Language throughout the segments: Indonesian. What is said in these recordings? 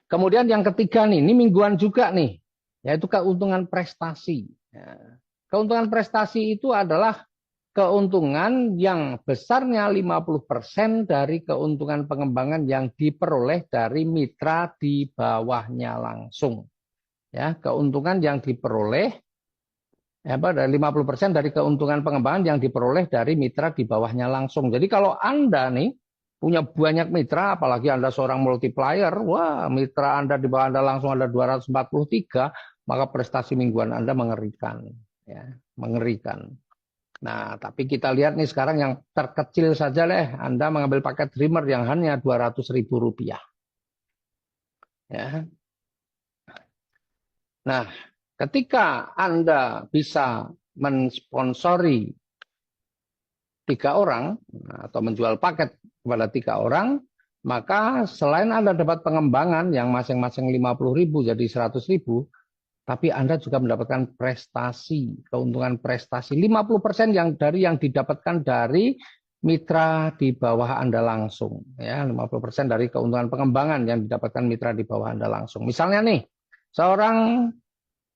Kemudian yang ketiga nih, ini mingguan juga nih, yaitu keuntungan prestasi. Ya. Keuntungan prestasi itu adalah keuntungan yang besarnya 50% dari keuntungan pengembangan yang diperoleh dari mitra di bawahnya langsung. Ya, keuntungan yang diperoleh dari 50% dari keuntungan pengembangan yang diperoleh dari mitra di bawahnya langsung. Jadi kalau Anda nih punya banyak mitra, apalagi Anda seorang multiplier, wah mitra Anda di bawah Anda langsung ada 243, maka prestasi mingguan Anda mengerikan. Ya, mengerikan. Nah, tapi kita lihat nih sekarang yang terkecil saja deh, Anda mengambil paket Dreamer yang hanya Rp200.000. Ya. Nah, ketika Anda bisa mensponsori 3 orang atau menjual paket kepada 3 orang, maka selain Anda dapat pengembangan yang masing-masing 50.000 jadi 100.000, tapi Anda juga mendapatkan prestasi, keuntungan prestasi 50% yang didapatkan dari mitra di bawah Anda langsung. Ya, 50% dari keuntungan pengembangan yang didapatkan mitra di bawah Anda langsung. Misalnya nih, seorang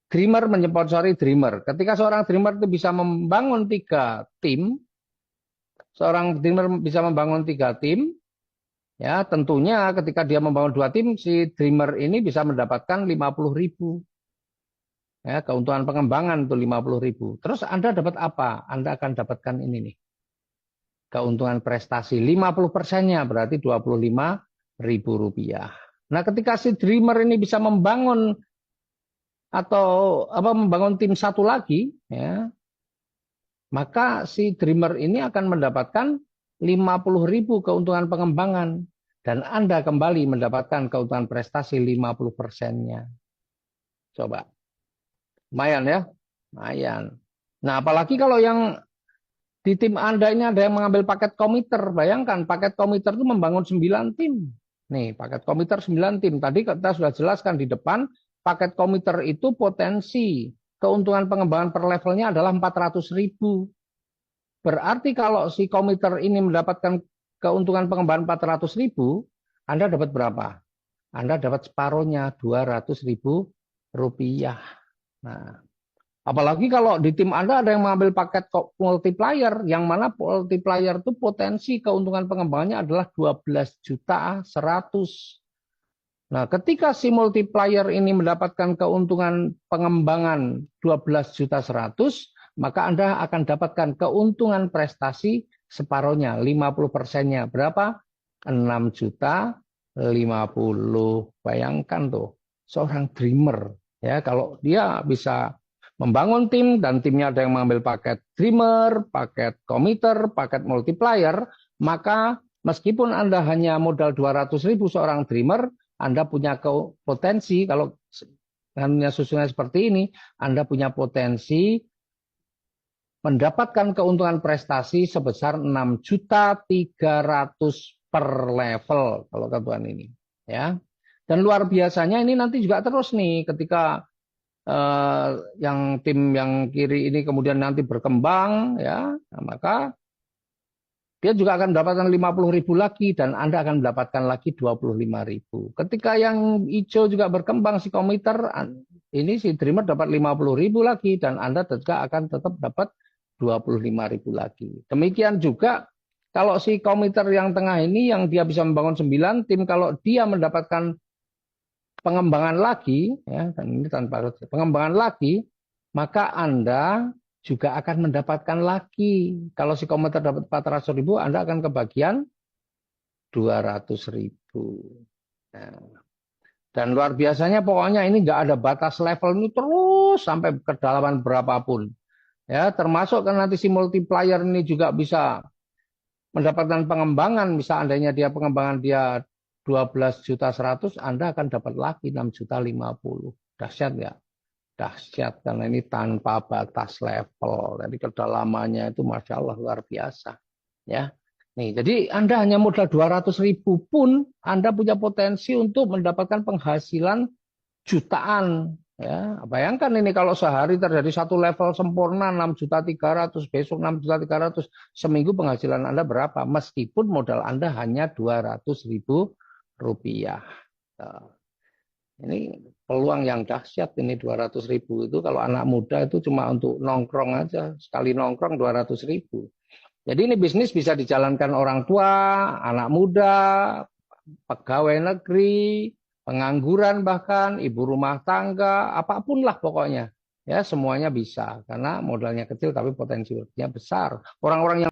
Dreamer menyponsori Dreamer. Ketika seorang Dreamer itu bisa membangun 3 tim, seorang Dreamer bisa membangun 3 tim, ya tentunya ketika dia membangun 2 tim, si Dreamer ini bisa mendapatkan 50.000. Ya, keuntungan pengembangan itu 50.000. Terus Anda dapat apa? Anda akan dapatkan ini nih. Keuntungan prestasi 50%-nya berarti Rp25.000. Nah, ketika si Dreamer ini bisa membangun membangun tim satu lagi, ya, maka si Dreamer ini akan mendapatkan 50.000 keuntungan pengembangan dan Anda kembali mendapatkan keuntungan prestasi 50%-nya. Coba. Lumayan ya, lumayan. Nah, apalagi kalau yang di tim Anda ini ada yang mengambil paket komiter. Bayangkan, paket komiter itu membangun 9 tim. Nih, paket komiter 9 tim. Tadi kita sudah jelaskan di depan, paket komiter itu potensi keuntungan pengembangan per levelnya adalah 400.000. Berarti kalau si komiter ini mendapatkan keuntungan pengembangan 400.000, Anda dapat berapa? Anda dapat separuhnya, Rp200.000. Nah, apalagi kalau di tim Anda ada yang mengambil paket multiplier, yang mana multiplier itu potensi keuntungan pengembangannya adalah 12.100.000. Nah, ketika si multiplier ini mendapatkan keuntungan pengembangan 12.100.000, maka Anda akan dapatkan keuntungan prestasi separuhnya, 50%-nya. Berapa? 6.050.000. Bayangkan tuh, seorang Dreamer. Ya, kalau dia bisa membangun tim dan timnya ada yang mengambil paket Dreamer, paket komiter, paket multiplier, maka meskipun Anda hanya modal 200.000 seorang Dreamer, Anda punya potensi, kalau hanya susunnya seperti ini, Anda punya potensi mendapatkan keuntungan prestasi sebesar 6.300.000 per level kalau keuntungan ini, ya. Dan luar biasanya ini nanti juga terus nih ketika yang tim yang kiri ini kemudian nanti berkembang, ya, nah, maka dia juga akan mendapatkan 50.000 lagi dan Anda akan mendapatkan lagi 25.000. Ketika yang hijau juga berkembang si komiter, ini si Dreamer dapat 50.000 lagi dan Anda juga akan tetap dapat 25.000 lagi. Demikian juga kalau si komiter yang tengah ini yang dia bisa membangun 9 tim, kalau dia mendapatkan pengembangan lagi, ya, dan ini tanpa pengembangan lagi, maka Anda juga akan mendapatkan lagi. Kalau si komputer dapat 400.000, Anda akan kebagian 200.000. Nah, dan luar biasanya pokoknya ini nggak ada batas level ini terus sampai kedalaman berapapun. Ya, termasuk kan nanti si multiplier ini juga bisa mendapatkan pengembangan. Misal andainya dia pengembangan dia 12.100.000, Anda akan dapat lagi 6.050.000. Dahsyat ya? Dahsyat karena ini tanpa batas level. Jadi kedalamannya itu Masya Allah luar biasa. Ya. Nih, jadi Anda hanya modal 200.000 pun Anda punya potensi untuk mendapatkan penghasilan jutaan. Ya, bayangkan ini kalau sehari terjadi satu level sempurna 6.300.000, besok 6.300.000, seminggu penghasilan Anda berapa? Meskipun modal Anda hanya 200.000 rupiah. Ini peluang yang dahsyat ini 200.000 itu kalau anak muda itu cuma untuk nongkrong aja. Sekali nongkrong 200.000. Jadi ini bisnis bisa dijalankan orang tua, anak muda, pegawai negeri, pengangguran bahkan, ibu rumah tangga, apapun lah pokoknya. Ya semuanya bisa karena modalnya kecil tapi potensinya besar. Orang-orang yang